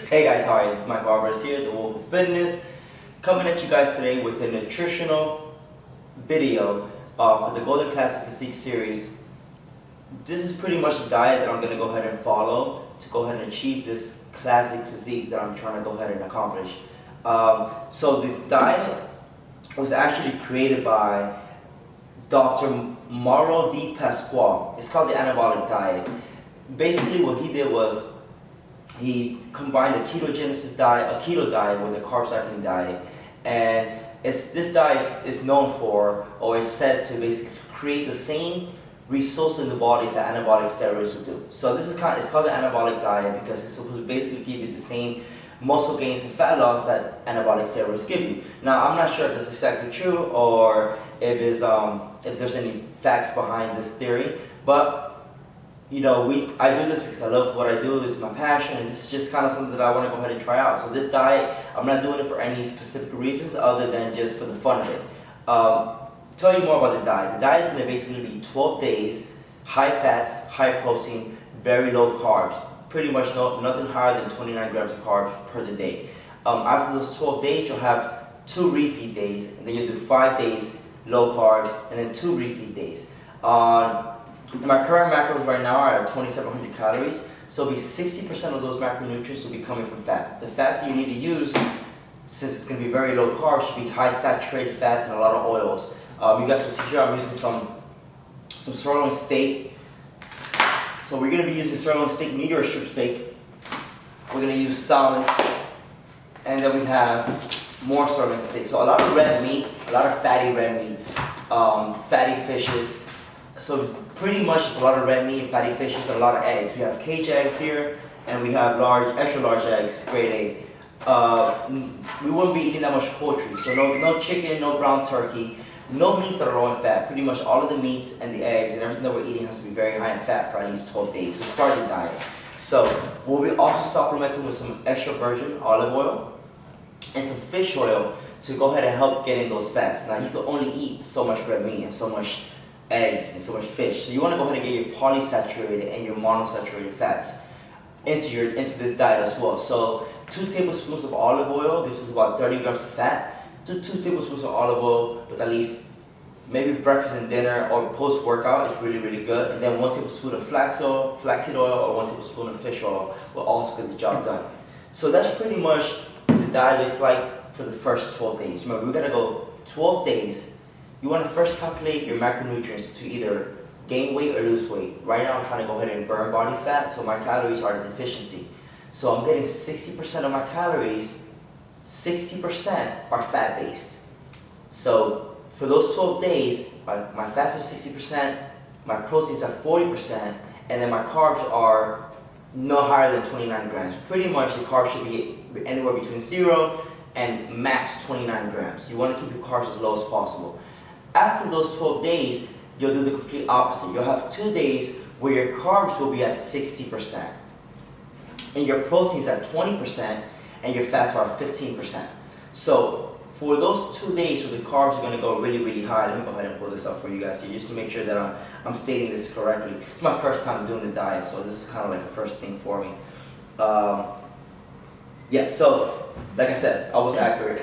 Hey guys, how are you? This is Mike Alvarez here, the Wolf of Fitness, coming at you guys today with a nutritional video for the Golden Classic Physique series. This is pretty much the diet that I'm going to go ahead and follow to go ahead and achieve this classic physique that I'm trying to go ahead and accomplish. So the diet was actually created by Dr. Mauro Di Pasquale. It's called the anabolic diet. Basically what he did was he combined a ketogenesis diet, a keto diet, with a carb cycling diet, and this diet is known for, or is said to basically create the same results in the body that anabolic steroids would do. So this is it's called the anabolic diet because it's supposed to basically give you the same muscle gains and fat loss that anabolic steroids give you. Now I'm not sure if this is exactly true or if there's any facts behind this theory, but you know, I do this because I love what I do, it's my passion, and this is just kind of something that I want to go ahead and try out. So this diet, I'm not doing it for any specific reasons other than just for the fun of it. Tell you more about the diet. The diet is going to basically be 12 days, high fats, high protein, very low carbs. Pretty much nothing higher than 29 grams of carbs per day. After those 12 days, you'll have 2 refeed days, and then you'll do 5 days low carbs, and then 2 refeed days. My current macros right now are at 2,700 calories, so it'll be 60% of those macronutrients will be coming from fats. The fats that you need to use, since it's going to be very low carb, should be high saturated fats and a lot of oils. You guys will see here I'm using some sirloin steak. So we're going to be using sirloin steak, New York strip steak. We're going to use salmon, and then we have more sirloin steak. So a lot of red meat, a lot of fatty red meats, fatty fishes. So pretty much it's a lot of red meat, fatty fishes, and a lot of eggs. We have cage eggs here, and we have extra large eggs, grade A. We wouldn't be eating that much poultry, so no chicken, no ground turkey, no meats that are low in fat. Pretty much all of the meats and the eggs and everything that we're eating has to be very high in fat for at least 12 days. So it's part of the diet. So we'll be also supplementing with some extra virgin olive oil and some fish oil to go ahead and help get in those fats. Now you can only eat so much red meat and so much eggs and so much fish. So you want to go ahead and get your polysaturated and your monosaturated fats into this diet as well. So 2 tablespoons of olive oil gives us about 30 grams of fat. 2 tablespoons of olive oil with at least maybe breakfast and dinner or post-workout is really, really good. And then 1 tablespoon of flaxseed oil or 1 tablespoon of fish oil will also get the job done. So that's pretty much what the diet looks like for the first 12 days. Remember, we're going to go 12 days. You want to first calculate your macronutrients to either gain weight or lose weight. Right now I'm trying to go ahead and burn body fat, so my calories are a deficiency. So I'm getting 60% of my calories, 60% are fat-based. So for those 12 days, my fats are 60%, my proteins are 40%, and then my carbs are no higher than 29 grams. Pretty much the carbs should be anywhere between 0 and max 29 grams. You want to keep your carbs as low as possible. After those 12 days, you'll do the complete opposite. You'll have 2 days where your carbs will be at 60%, and your proteins at 20%, and your fats are at 15%. So for those 2 days where the carbs are going to go really, really high, let me go ahead and pull this up for you guys here just to make sure that I'm stating this correctly. It's my first time doing the diet, so this is kind of like a first thing for me. Yeah, so like I said, I was accurate.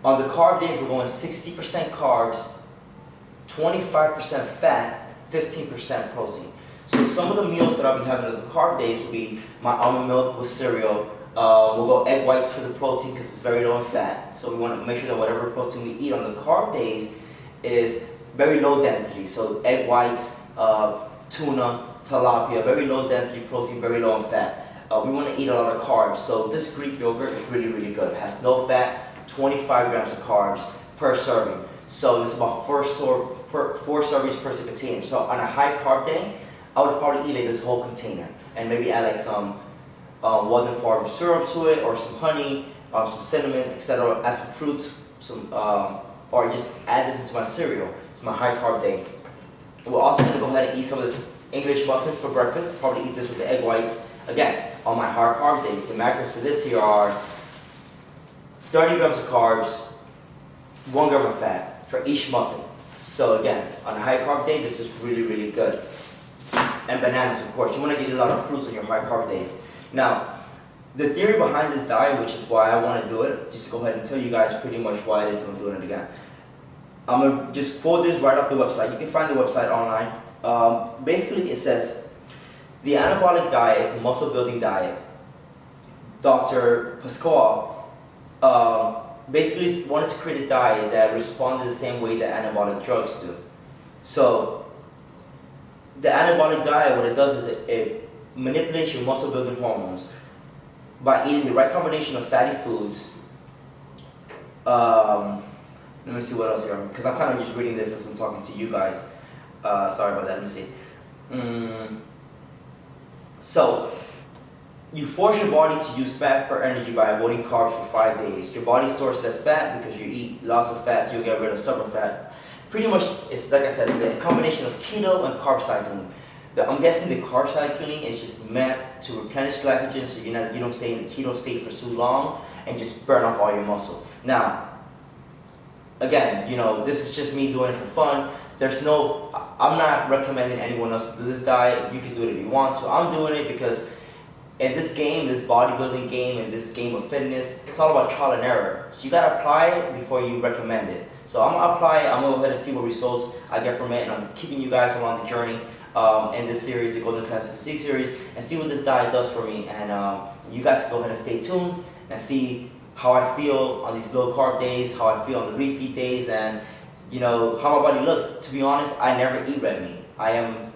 On the carb days, we're going 60% carbs, 25% fat, 15% protein. So some of the meals that I'll be having on the carb days will be my almond milk with cereal. We'll go egg whites for the protein because it's very low in fat. So we want to make sure that whatever protein we eat on the carb days is very low density. So egg whites, tuna, tilapia, very low density protein, very low in fat. We want to eat a lot of carbs. So this Greek yogurt is really, really good. It has no fat, 25 grams of carbs per serving. So it's about 4 servings per container. So on a high carb day, I would probably eat like this whole container and maybe add like some Walden Farm syrup to it, or some honey, some cinnamon, etc. Add some fruits, or just add this into my cereal. It's my high carb day. We're also going to go ahead and eat some of this English muffins for breakfast. Probably eat this with the egg whites. Again, on my high carb days, the macros for this here are 30 grams of carbs, 1 gram of fat for each muffin. So again, on a high carb day, this is really, really good. And bananas, of course. You want to get a lot of fruits on your high carb days. Now, The theory behind this diet, which is why I want to do it, just to go ahead and tell you guys pretty much why it is that I'm doing it again. I'm going to just quote this right off the website. You can find the website online. Basically, it says, the anabolic diet is a muscle building diet. Dr. Pascal basically wanted to create a diet that responded the same way that anabolic drugs do. So, the anabolic diet, what it does is it manipulates your muscle building hormones by eating the right combination of fatty foods. Let me see what else here, because I'm kind of just reading this as I'm talking to you guys. Sorry about that, let me see. So, you force your body to use fat for energy by avoiding carbs for 5 days. Your body stores less fat because you eat lots of fat, so you'll get rid of stubborn fat. Pretty much, it's like I said, it's a combination of keto and carb cycling. I'm guessing the carb cycling is just meant to replenish glycogen so you don't stay in the keto state for too long and just burn off all your muscle. Now, again, this is just me doing it for fun. I'm not recommending anyone else to do this diet. You can do it if you want to. I'm doing it because in this game, this bodybuilding game, and this game of fitness, it's all about trial and error. So you gotta apply it before you recommend it. So I'm gonna apply it, I'm gonna go ahead and see what results I get from it, and I'm keeping you guys along the journey in this series, the Golden Classic Physique series, and see what this diet does for me. And you guys can go ahead and stay tuned and see how I feel on these low carb days, how I feel on the refeed days, and how my body looks. To be honest, I never eat red meat. I am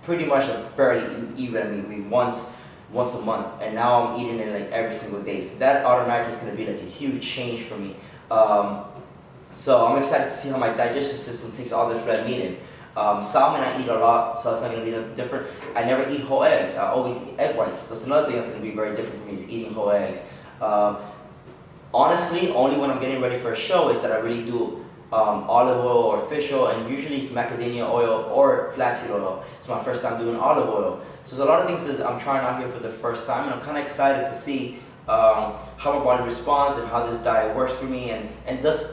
pretty much barely eat red meat, maybe once a month, and now I'm eating it like every single day. So that automatically is going to be like a huge change for me. So I'm excited to see how my digestive system takes all this red meat in. Salmon I eat a lot, so it's not going to be that different. I never eat whole eggs. I always eat egg whites. That's another thing that's going to be very different for me, is eating whole eggs. Honestly, only when I'm getting ready for a show is that I really do olive oil or fish oil, and usually it's macadamia oil or flaxseed oil. It's my first time doing olive oil. So there's a lot of things that I'm trying out here for the first time, and I'm kind of excited to see how my body responds and how this diet works for me, and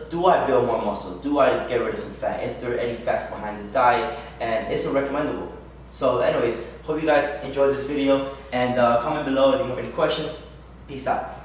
do I build more muscle? Do I get rid of some fat? Is there any facts behind this diet? And is it recommendable? So anyways, hope you guys enjoyed this video, and comment below if you have any questions. Peace out.